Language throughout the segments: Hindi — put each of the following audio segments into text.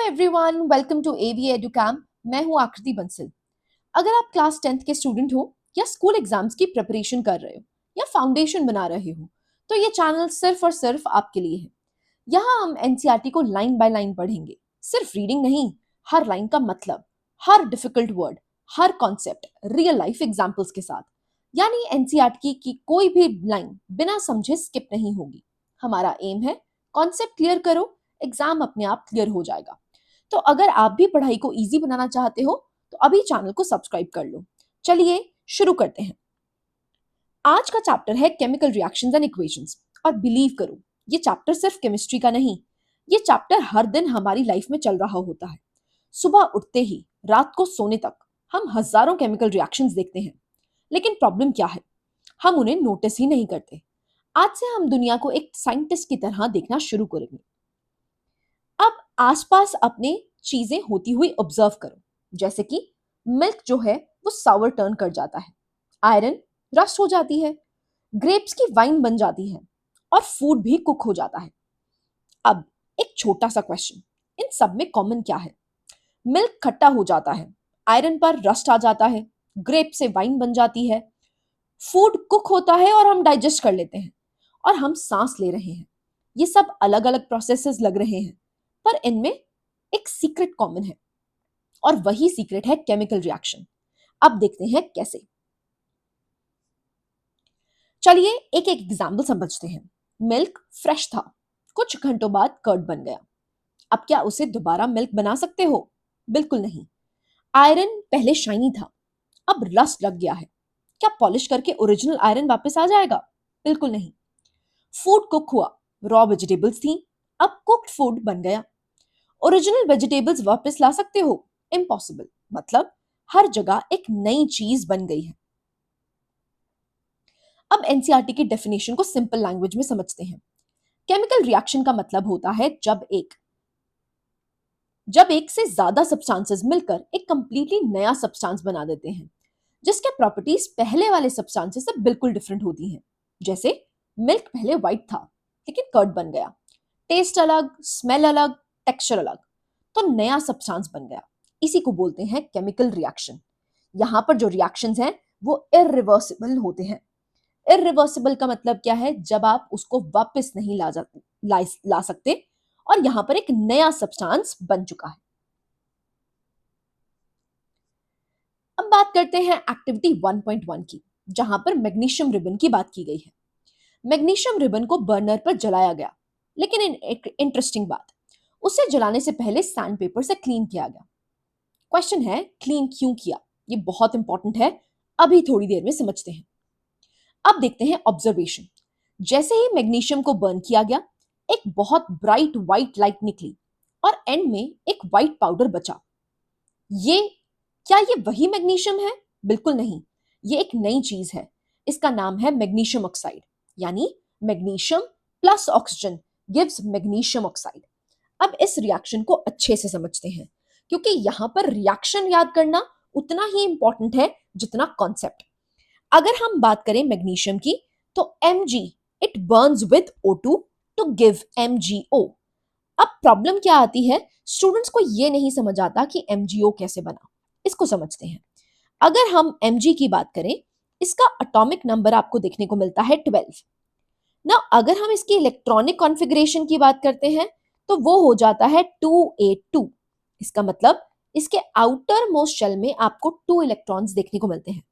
एवरीवन, वेलकम टू एवी एडुकैम। मैं हूं आकृति बंसल। अगर आप क्लास 10th के स्टूडेंट हो या स्कूल एग्जाम्स की प्रिपरेशन कर रहे हो या फाउंडेशन बना रहे हो तो ये चैनल सिर्फ और सिर्फ आपके लिए है। यहाँ हम एनसीईआरटी को लाइन बाय लाइन पढ़ेंगे। सिर्फ रीडिंग नहीं, हर लाइन का मतलब, हर डिफिकल्ट वर्ड, हर कॉन्सेप्ट रियल लाइफ एग्जाम्पल्स के साथ। यानी एनसीईआरटी की कोई भी लाइन बिना समझे स्किप नहीं होगी। हमारा एम है कॉन्सेप्ट क्लियर करो, एग्जाम अपने आप क्लियर हो जाएगा। तो अगर आप भी पढ़ाई को इजी बनाना चाहते हो तो अभी चैनल को सब्सक्राइब कर लो। चलिए शुरू करते हैं। आज का चैप्टर है केमिकल रिएक्शंस एंड इक्वेशंस। और बिलीव करो, ये चैप्टर सिर्फ केमिस्ट्री का नहीं, ये चैप्टर हर दिन हमारी लाइफ में चल रहा होता है। सुबह उठते ही रात को सोने तक हम हजारों केमिकल रिएक्शंस देखते हैं, लेकिन प्रॉब्लम क्या है, हम उन्हें नोटिस ही नहीं करते। आज से हम दुनिया को एक साइंटिस्ट की तरह देखना शुरू करेंगे। अब आसपास अपने चीजें होती हुई ऑब्जर्व करो। जैसे कि मिल्क जो है वो सावर टर्न कर जाता है, आयरन रस्ट हो जाती है, ग्रेप्स की वाइन बन जाती है और फूड भी कुक हो जाता है। अब एक छोटा सा क्वेश्चन, इन सब में कॉमन क्या है? मिल्क खट्टा हो जाता है, आयरन पर रस्ट आ जाता है, ग्रेप से वाइन बन जाती है, फूड कुक होता है और हम डाइजेस्ट कर लेते हैं, और हम सांस ले रहे हैं। ये सब अलग अलग प्रोसेसेस लग रहे हैं, पर इनमें एक सीक्रेट कॉमन है, और वही सीक्रेट है केमिकल रिएक्शन। अब देखते हैं कैसे। चलिए एक एक एग्जाम्पल समझते हैं। मिल्क फ्रेश था, कुछ घंटों बाद कर्ड बन गया। अब क्या उसे दोबारा मिल्क बना सकते हो? बिल्कुल नहीं। आयरन पहले शाइनी था, अब रस्ट लग गया है। क्या पॉलिश करके ओरिजिनल आयरन वापस आ जाएगा? बिल्कुल नहीं। फूड कुक हुआ, रॉ वेजिटेबल्स थी, अब कुक्ड फूड बन गया। ओरिजिनल वेजिटेबल्स वापस ला सकते हो? इम्पॉसिबल। मतलब हर जगह एक नई चीज बन गई है। अब एनसीईआरटी की डेफिनेशन को सिंपल लैंग्वेज में समझते हैं। केमिकल रिएक्शन का मतलब होता है जब एक से ज्यादा सब्सटेंसेस मिलकर एक कंप्लीटली नया सब्सटेंस बना देते हैं, जिसके प्रॉपर्टीज पहले वाले सब्सटेंसेस से बिल्कुल डिफरेंट होती हैं। जैसे मिल्क पहले व्हाइट था, लेकिन कर्ड बन गया। टेस्ट अलग, स्मेल अलग, टेक्सचर अलग, तो नया सब्सटेंस बन गया। इसी को बोलते हैं केमिकल रिएक्शन। यहाँ पर जो रिएक्शंस हैं वो इरिवर्सिबल होते हैं। इरिवर्सिबल का मतलब क्या है? जब आप उसको वापस नहीं ला सकते, और यहाँ पर एक नया सब्सटेंस बन चुका है। अब बात करते हैं एक्टिविटी 1.1 की, जहां पर मैग्नीशियम रिबन की बात की गई है। मैग्नीशियम रिबन को बर्नर पर जलाया गया, लेकिन एक इंटरेस्टिंग बात, उसे जलाने से पहले सैंड पेपर से क्लीन किया गया। क्वेश्चन है क्लीन क्यों किया? ये बहुत इंपॉर्टेंट है, अभी थोड़ी देर में समझते हैं। अब देखते हैं ऑब्जर्वेशन। जैसे ही मैग्नीशियम को बर्न किया गया, एक बहुत ब्राइट व्हाइट लाइट निकली और एंड में एक व्हाइट पाउडर बचा। ये क्या ये वही मैग्नीशियम है? बिल्कुल नहीं, ये एक नई चीज है। इसका नाम है मैग्नीशियम ऑक्साइड, यानी magnesium plus oxygen gives magnesium oxide. अब इस रिएक्शन को अच्छे से समझते हैं, क्योंकि यहां पर रिएक्शन याद करना उतना ही इंपॉर्टेंट है जितना कॉन्सेप्ट। अगर हम बात करें मैग्नीशियम की, तो Mg it burns with O2 to give MgO। अब प्रॉब्लम क्या आती है, स्टूडेंट्स को ये नहीं समझ आता कि MgO कैसे बना। इसको समझते हैं। अगर हम Mg की बात करें, इसका एटॉमिक नंबर आपको देखने को मिलता है 12। ना अगर हम इसकी इलेक्ट्रॉनिक कॉन्फ़िगरेशन की बात करते हैं तो वो हो जाता है 2A2। इसका मतलब इसके आउटर मोस्ट शेल में आपको 2 इलेक्ट्रॉन्स देखने को मिलते हैं।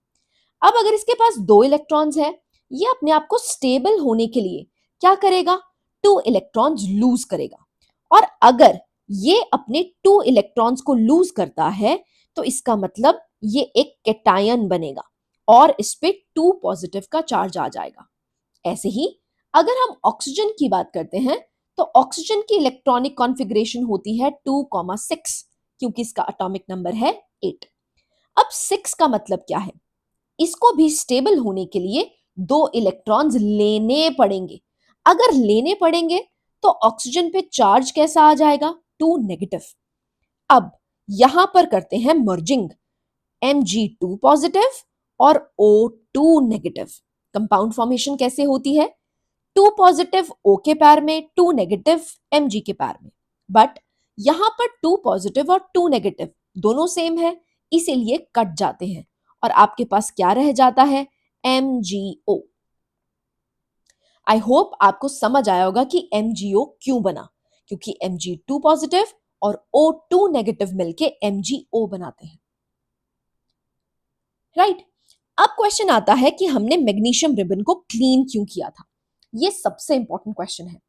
अब अगर इसके पास 2 इलेक्ट्रॉन्स है, ये अपने आप को स्टेबल होने के लिए क्या करेगा? 2 इलेक्ट्रॉन्स लूज करेगा। और अगर ये अपने 2 इलेक्ट्रॉन्स को लूज करता है तो इसका मतलब ये एक कैटायन बनेगा और इस पे 2 पॉजिटिव का चार्ज आ जाएगा। ऐसे ही अगर हम ऑक्सीजन की बात करते हैं, तो ऑक्सीजन की इलेक्ट्रॉनिक कॉन्फ़िगरेशन होती है 2,6, क्योंकि इसका एटॉमिक नंबर है 8। अब 6 का मतलब क्या है? इसको भी स्टेबल होने के लिए 2 इलेक्ट्रॉन्स लेने पड़ेंगे। अगर लेने पड़ेंगे तो ऑक्सीजन पे चार्ज कैसा आ जाएगा? 2 नेगेटिव। अब यहां पर करते हैं मर्जिंग, Mg2 पॉजिटिव और O2 नेगेटिव। कंपाउंड फॉर्मेशन कैसे होती है? 2 पॉजिटिव O के पैर में, 2 नेगेटिव Mg के पैर में। बट यहां पर 2 पॉजिटिव और 2 नेगेटिव दोनों सेम है, इसीलिए कट जाते हैं और आपके पास क्या रह जाता है, MgO। आई होप आपको समझ आया होगा कि MgO क्यों बना, क्योंकि Mg2 पॉजिटिव और O2 नेगेटिव मिलके MgO बनाते हैं, राइट। अब क्वेश्चन आता है कि हमने मैग्नीशियम रिबन को क्लीन क्यों किया था। ये सबसे इंपॉर्टेंट क्वेश्चन है।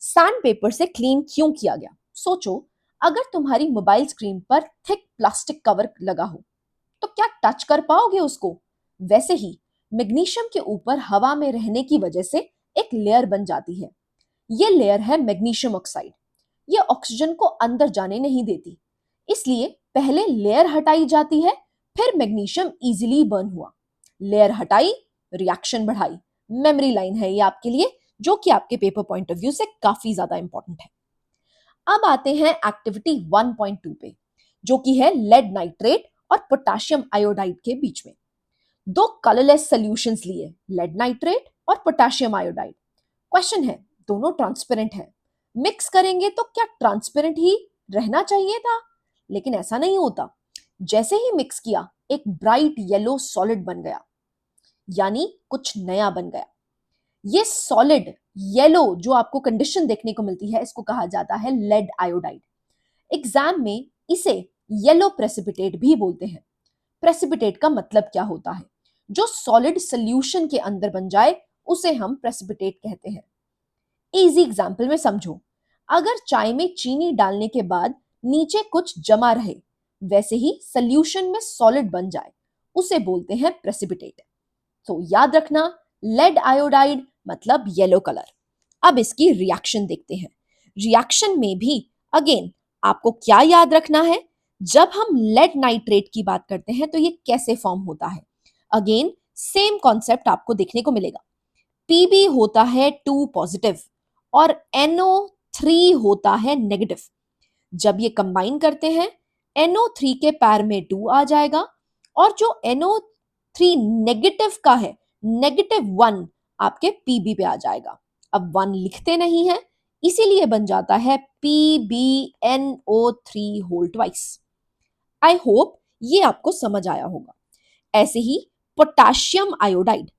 सैंड पेपर से क्लीन क्यों किया गया? सोचो, अगर तुम्हारी मोबाइल स्क्रीन पर थिक प्लास्टिक कवर लगा हो तो क्या टच कर पाओगे उसको? वैसे ही मैग्नीशियम के ऊपर हवा में रहने की वजह से एक लेयर बन जाती है। ये लेयर है मैग्नीशियम ऑक्साइड। ये ऑक्सीजन को अंदर जाने नहीं देती, इसलिए पहले लेयर हटाई जाती है, फिर मैग्नीशियम इजीली बर्न हुआ। लेयर हटाई, रिएक्शन बढ़ाई। मेमोरी लाइन है ये आपके लिए, जो कि आपके पेपर पॉइंट ऑफ व्यू से काफी ज्यादा इंपॉर्टेंट है। अब आते हैं एक्टिविटी 1.2 पे, जो कि है लेड नाइट्रेट और पोटेशियम आयोडाइड के बीच में। दो कलरलेस सॉल्यूशंस लिए, लेड नाइट्रेट और पोटेशियम आयोडाइड। क्वेश्चन है, दोनों ट्रांसपेरेंट है, मिक्स करेंगे तो क्या ट्रांसपेरेंट ही रहना चाहिए था? लेकिन ऐसा नहीं होता। जैसे ही मिक्स किया, एक ब्राइट येलो सॉलिड बन गया, यानी कुछ नया बन गया। ये सॉलिड येलो जो आपको कंडीशन देखने को मिलती है, इसको कहा जाता है लेड आयोडाइड। एग्जाम में इसे येलो प्रेसिपिटेट भी बोलते हैं। प्रेसिपिटेट का मतलब क्या होता है? जो सॉलिड सॉल्यूशन के अंदर बन जाए उसे हम प्रेसिपिटेट कहते हैं। इजी एग्जांपल में समझो, अगर चाय में चीनी डालने के बाद नीचे कुछ जमा रहे, वैसे ही सॉल्यूशन में सॉलिड बन जाए, उसे बोलते हैं प्रेसिपिटेट। तो याद रखना, लेड आयोडाइड मतलब येलो कलर। अब इसकी रिएक्शन देखते हैं। रिएक्शन में भी अगेन आपको क्या याद रखना है, जब हम लेड नाइट्रेट की बात करते हैं तो ये कैसे फॉर्म होता है। अगेन सेम कॉन्सेप्ट आपको देखने को मिलेगा। Pb होता है 2 पॉजिटिव और NO3 होता है नेगेटिव। जब ये कंबाइन करते हैं, NO3 के पैर में 2 आ जाएगा और जो NO3 नेगेटिव का है, -1 आपके Pb पे आ जाएगा। अब 1 लिखते नहीं है, इसीलिए बन जाता है PbNO3 whole twice. I hope ये आपको समझ आया होगा। ऐसे ही पोटेशियम आयोडाइड,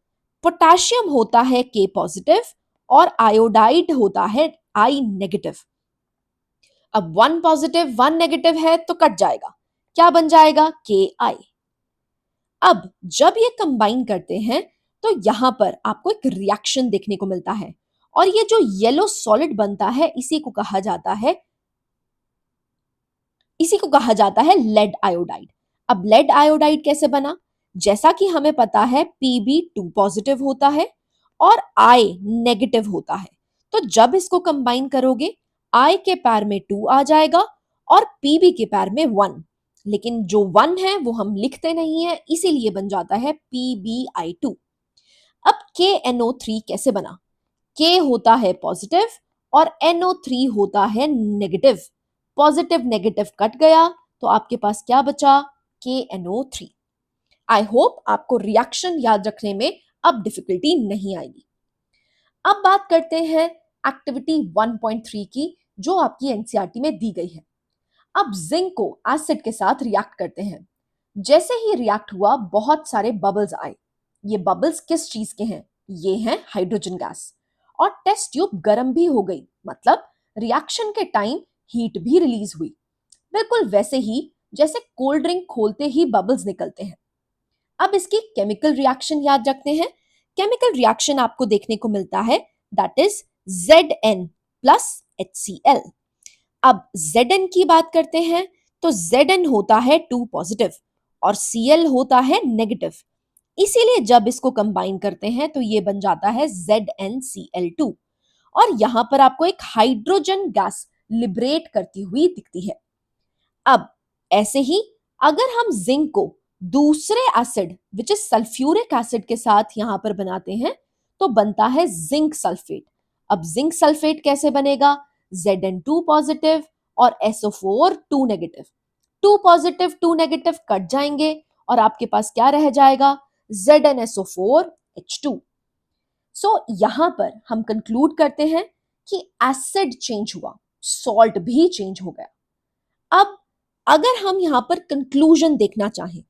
पोटेशियम होता है K पॉजिटिव और आयोडाइड होता है I नेगेटिव। अब 1 पॉजिटिव 1 नेगेटिव है तो कट जाएगा, क्या बन जाएगा, Ki। अब जब ये कंबाइन करते हैं तो यहां पर आपको एक रिएक्शन देखने को मिलता है और ये जो येलो सॉलिड बनता है, इसी को कहा जाता है लेड आयोडाइड। अब लेड आयोडाइड कैसे बना? जैसा कि हमें पता है Pb2 पॉजिटिव होता है और I नेगेटिव होता है, तो जब इसको कंबाइन करोगे, I के पैर में 2 आ जाएगा और Pb के पैर में 1। लेकिन जो 1 है वो हम लिखते नहीं है, इसीलिए बन जाता है PbI2। अब KNO3 कैसे बना? K होता है पॉजिटिव और NO3 होता है नेगेटिव। पॉजिटिव नेगेटिव कट गया तो आपके पास क्या बचा, KNO3। आई होप आपको रिएक्शन याद रखने में अब डिफिकल्टी नहीं आएगी। अब बात करते हैं एक्टिविटी 1.3 की, जो आपकी एनसीईआरटी में दी गई है। अब जिंक को एसिड के साथ रिएक्ट करते हैं। जैसे ही रिएक्ट हुआ, बहुत सारे बबल्स आए। ये बबल्स किस चीज के हैं? ये हैं हाइड्रोजन गैस। और टेस्ट ट्यूब गर्म भी हो गई, मतलब रिएक्शन के टाइम हीट भी रिलीज हुई। बिल्कुल वैसे ही जैसे कोल्ड ड्रिंक खोलते ही बबल्स निकलते हैं। अब इसकी केमिकल रिएक्शन याद रखते हैं। केमिकल रिएक्शन आपको देखने को मिलता है, that is Zn plus HCl। अब Zn की बात करते हैं तो Zn होता है 2 पॉजिटिव और Cl होता है नेगेटिव। इसीलिए जब इसको कंबाइन करते हैं तो ये बन जाता है ZnCl2 और यहां पर आपको एक हाइड्रोजन गैस लिबरेट करती हुई दिखती है। अब ऐसे ही अगर हम जिंक को दूसरे acid which is sulphuric acid के साथ यहां पर बनाते हैं तो बनता है जिंक सल्फेट। अब जिंक सल्फेट कैसे बनेगा? Zn2 पॉजिटिव और SO4 2 negative. 2 positive 2 negative cut जाएंगे और आपके पास क्या रह जाएगा, ZnSO4H2। सो यहां पर हम कंक्लूड करते हैं कि एसिड चेंज हुआ, सॉल्ट भी चेंज हो गया। अब अगर हम यहां पर कंक्लूजन देखना चाहें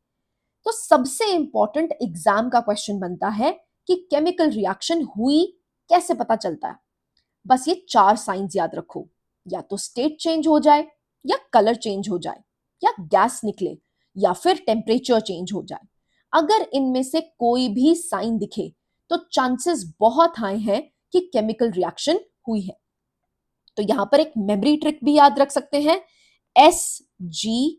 तो सबसे इंपॉर्टेंट एग्जाम का क्वेश्चन बनता है कि केमिकल रिएक्शन हुई कैसे पता चलता है। बस ये 4 साइंस याद रखो, या तो स्टेट चेंज हो जाए, या कलर चेंज हो जाए, या गैस निकले, या फिर टेम्परेचर चेंज हो जाए। अगर इनमें से कोई भी साइन दिखे तो चांसेस बहुत हाई हैं कि केमिकल रिएक्शन हुई है। तो यहां पर एक मेमोरी ट्रिक भी याद रख सकते हैं, SGCT।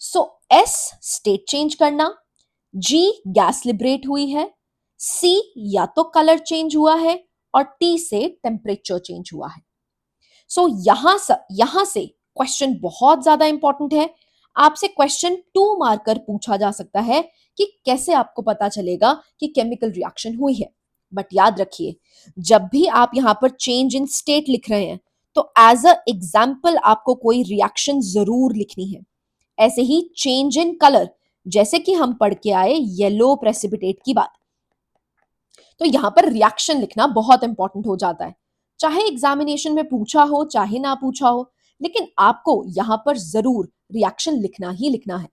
सो S स्टेट चेंज करना, G गैस लिबरेट हुई है, C या तो कलर चेंज हुआ है, और T से टेम्परेचर चेंज हुआ है। सो यहां से क्वेश्चन बहुत ज्यादा इंपॉर्टेंट है। आपसे क्वेश्चन 2 मार्कर पूछा जा सकता है कि कैसे आपको पता चलेगा कि केमिकल रिएक्शन हुई है। बट याद रखिए, जब भी आप यहां पर चेंज इन स्टेट लिख रहे हैं तो एज अ एग्जाम्पल आपको कोई रिएक्शन जरूर लिखनी है। ऐसे ही चेंज इन कलर, जैसे कि हम पढ़ के आए येलो प्रेसिपिटेट की बात, तो यहां पर रिएक्शन लिखना बहुत इंपॉर्टेंट हो जाता है। चाहे एग्जामिनेशन में पूछा हो चाहे ना पूछा हो, लेकिन आपको यहां पर जरूर रिएक्शन लिखना ही लिखना है।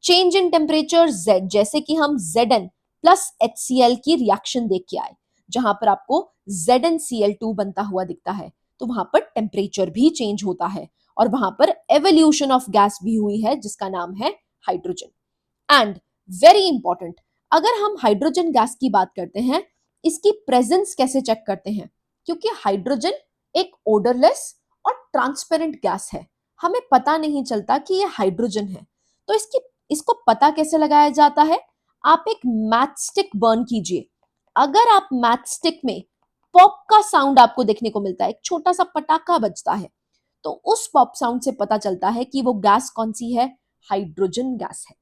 चेंज इन टेम्परेचर Z, जैसे कि हम Zn प्लस HCl की रिएक्शन देख के आए, जहां पर आपको ZnCl2 बनता हुआ दिखता है, तो वहां पर टेम्परेचर भी चेंज होता है और वहां पर एवोल्यूशन ऑफ गैस भी हुई है जिसका नाम है हाइड्रोजन। एंड वेरी इंपॉर्टेंट, अगर हम हाइड्रोजन गैस की बात करते हैं, इसकी प्रेजेंस कैसे चेक करते हैं? क्योंकि हाइड्रोजन एक ओडरलेस और ट्रांसपेरेंट गैस है, हमें पता नहीं चलता कि ये हाइड्रोजन है। तो इसको पता कैसे लगाया जाता है? आप एक मैचस्टिक बर्न कीजिए। अगर आप मैचस्टिक में पॉप का साउंड आपको देखने को मिलता है, एक छोटा सा पटाखा बजता है, तो उस पॉप साउंड से पता चलता है कि वो गैस कौन सी है, हाइड्रोजन गैस है।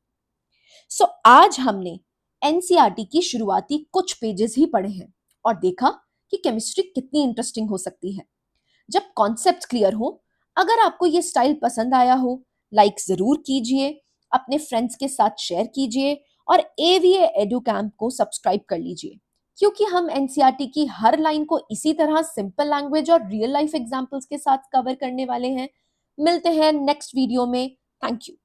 सो आज हमने एनसीईआरटी की शुरुआती कुछ पेजेस ही पढ़े हैं और देखा कि केमिस्ट्री कितनी इंटरेस्टिंग हो सकती है जब कॉन्सेप्ट्स क्लियर हो। अगर आपको ये स्टाइल पसंद आया हो, लाइक जरूर कीजिए, अपने फ्रेंड्स के साथ शेयर कीजिए और एवीए एडू कैंप को सब्सक्राइब कर लीजिए, क्योंकि हम एनसीईआरटी की हर लाइन को इसी तरह सिंपल लैंग्वेज और रियल लाइफ एग्जांपल्स के साथ कवर करने वाले हैं। मिलते हैं नेक्स्ट वीडियो में। Thank you.